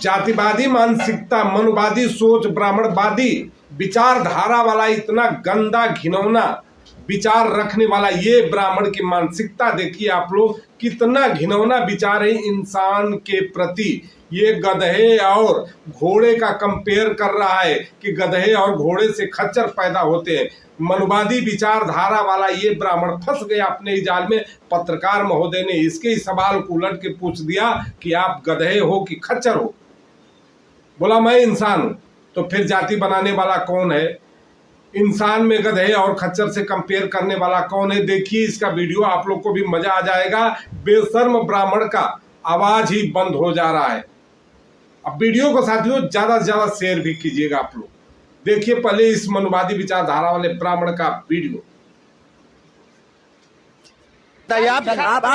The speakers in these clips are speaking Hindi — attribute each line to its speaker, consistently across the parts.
Speaker 1: जातिवादी मानसिकता, मनुवादी सोच, ब्राह्मणवादी विचारधारा वाला इतना गंदा घिनौना विचार रखने वाला ये ब्राह्मण की मानसिकता देखिए आप लोग, कितना घिनौना विचार है इंसान के प्रति। ये गधे और घोड़े का कंपेयर कर रहा है कि गधे और घोड़े से खच्चर पैदा होते हैं। मनुवादी विचारधारा वाला ये ब्राह्मण फंस गया अपने ही जाल में। पत्रकार महोदय ने इसके ही सवाल को उलट के पूछ दिया कि आप गधे हो कि खच्चर हो। बोला मैं इंसान हूं। तो फिर जाति बनाने वाला कौन है? इंसान में गधे और खच्चर से कंपेयर करने वाला कौन है? देखिए इसका वीडियो, आप लोग को भी मजा आ जाएगा। बेशर्म ब्राह्मण का आवाज ही बंद हो जा रहा है। अब वीडियो को साथियों ज्यादा से ज्यादा शेयर भी कीजिएगा आप लोग। देखिए पहले इस मनुवादी विचारधारा वाले ब्राह्मण का वीडियो।
Speaker 2: आप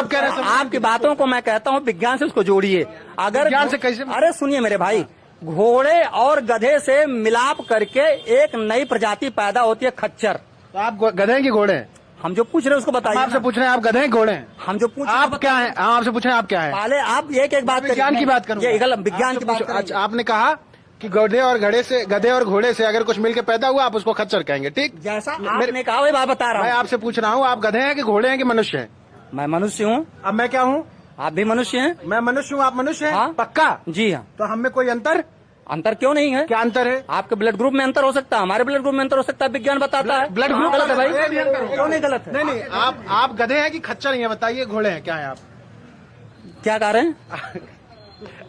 Speaker 2: कह रहे हैं, आपकी बातों को मैं कहता हूँ विज्ञान से उसको जोड़िए। अगर
Speaker 3: विज्ञान से कैसे?
Speaker 2: अरे सुनिए मेरे भाई, घोड़े और गधे से मिलाप करके एक नई प्रजाति पैदा होती है खच्चर।
Speaker 3: तो आप गधे हैं कि घोड़े हैं?
Speaker 2: हम जो पूछ रहे हैं उसको बताइए।
Speaker 3: आपसे पूछ रहे हैं आप गधे हैं घोड़े हैं?
Speaker 2: हम जो पूछ
Speaker 3: आप क्या हैं? आपसे पूछ रहे हैं आप क्या हैं?
Speaker 2: पहले आप एक बात
Speaker 3: विज्ञान की बात करूँ,
Speaker 2: विज्ञान की बात।
Speaker 3: अच्छा, आपने कहा कि गधे और घोड़े से अगर कुछ मिलकर पैदा हुआ आप उसको खच्चर कहेंगे, ठीक?
Speaker 2: जैसा आपने कहा वही बात बता रहा हूँ।
Speaker 3: मैं आपसे पूछ रहा हूँ आप गधे हैं कि घोड़े हैं कि मनुष्य हैं?
Speaker 2: मैं मनुष्य हूँ।
Speaker 3: अब मैं क्या हूँ?
Speaker 2: आप भी मनुष्य हैं।
Speaker 3: मैं मनुष्य हूँ, आप मनुष्य हैं?
Speaker 2: हाँ?
Speaker 3: पक्का?
Speaker 2: जी हाँ।
Speaker 3: तो हम में कोई अंतर
Speaker 2: क्यों नहीं है?
Speaker 3: क्या अंतर है?
Speaker 2: आपके ब्लड ग्रुप में अंतर हो सकता है, हमारे ब्लड ग्रुप में अंतर हो सकता है, विज्ञान बताता है।
Speaker 3: ब्लड ग्रुप
Speaker 2: गलत है भाई?
Speaker 3: क्यों
Speaker 2: नहीं गलत है?
Speaker 3: नहीं, आप गधे हैं कि खच्चर हैं? बताइए, घोड़े हैं, क्या है? आप
Speaker 2: क्या कह रहे हैं?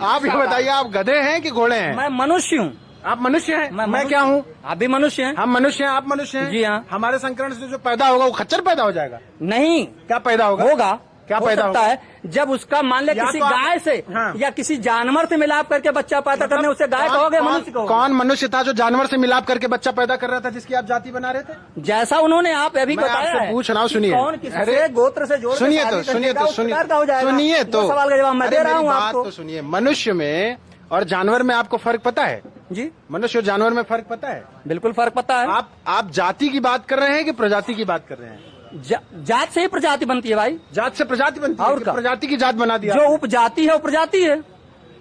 Speaker 3: आप ये बताइए, आप गधे हैं कि घोड़े हैं?
Speaker 2: मैं मनुष्य हूँ।
Speaker 3: आप मनुष्य हैं? मैं क्या हूँ?
Speaker 2: आप भी मनुष्य हैं।
Speaker 3: हम मनुष्य हैं, आप मनुष्य हैं?
Speaker 2: जी हाँ।
Speaker 3: हमारे संकरण से जो पैदा होगा वो खच्चर पैदा हो जाएगा?
Speaker 2: नहीं।
Speaker 3: क्या पैदा होगा? क्या
Speaker 2: हो
Speaker 3: पैदा
Speaker 2: सकता है जब उसका मान ले किसी गाय से या किसी जानवर से मिलाप करके बच्चा पैदा करने, उसे गाय कहोगे, मनुष्य कहोगे?
Speaker 3: कौन मनुष्य था जो जानवर से मिलाप करके बच्चा पैदा कर रहा था, जिसकी आप जाति बना रहे थे?
Speaker 2: जैसा उन्होंने आप अभी बताया है।
Speaker 3: पूछ रहा हूँ, सुनिए।
Speaker 2: कौन किसी गोत्र से जोड़?
Speaker 3: सुनिए तो
Speaker 2: सवाल का जवाब मैं दे रहा हूँ आपको।
Speaker 3: सुनिए, मनुष्य में और जानवर में आपको फर्क पता है?
Speaker 2: जी,
Speaker 3: मनुष्य और जानवर में फर्क पता है?
Speaker 2: बिल्कुल फर्क पता है।
Speaker 3: आप जाति की बात कर रहे हैं कि प्रजाति की बात कर रहे हैं?
Speaker 2: जात से ही प्रजाति बनती है भाई।
Speaker 3: जात से प्रजाति बनती है?
Speaker 2: और
Speaker 3: प्रजाति की जात बना दिया?
Speaker 2: जो उपजाति है वो प्रजाति है।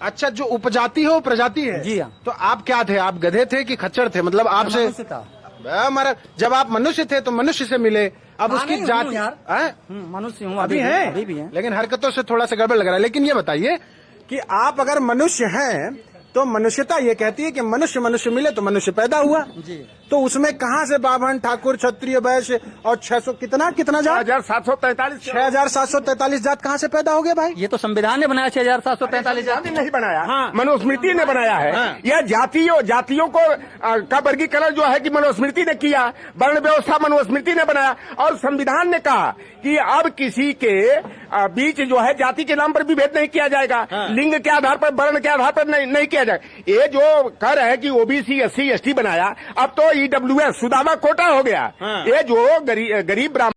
Speaker 3: अच्छा, जो उपजाति है वो प्रजाति है?
Speaker 2: जी हाँ।
Speaker 3: तो आप क्या थे? आप गधे थे कि खच्चर थे? मतलब आपसे हमारा, जब आप मनुष्य थे तो मनुष्य से मिले, अब उसकी जाति
Speaker 2: मनुष्य हूँ,
Speaker 3: अभी है,
Speaker 2: अभी भी है,
Speaker 3: लेकिन हरकतों से थोड़ा सा गड़बड़ लग रहा है। लेकिन ये बताइए कि आप अगर मनुष्य हैं तो मनुष्यता ये कहती है कि मनुष्य मिले तो मनुष्य पैदा हुआ
Speaker 2: जी।
Speaker 3: तो उसमें कहाँ से बाभन, ठाकुर, क्षत्रिय, वैश्य और 600 कितना जात? 6743 जात कहाँ से पैदा हो गया भाई?
Speaker 2: ये तो संविधान ने बनाया, 6743 जात
Speaker 4: नहीं बनाया।
Speaker 3: हाँ।
Speaker 4: मनुस्मृति ने बनाया है।
Speaker 3: हाँ।
Speaker 4: यह जातियों को का वर्गीकरण जो है कि मनुस्मृति ने किया, वर्ण व्यवस्था मनुस्मृति ने बनाया, और संविधान ने कहा कि अब किसी के बीच जो है जाति के नाम पर विभेद नहीं किया जाएगा।
Speaker 3: हाँ।
Speaker 4: लिंग के आधार पर, वर्ण के आधार पर नहीं किया जाएगा। ये जो कह रहे हैं कि ओबीसी, SC, ST बनाया, अब तो EWS सुदामा कोटा हो गया।
Speaker 3: हाँ।
Speaker 4: ये जो गरीब ब्राह्मण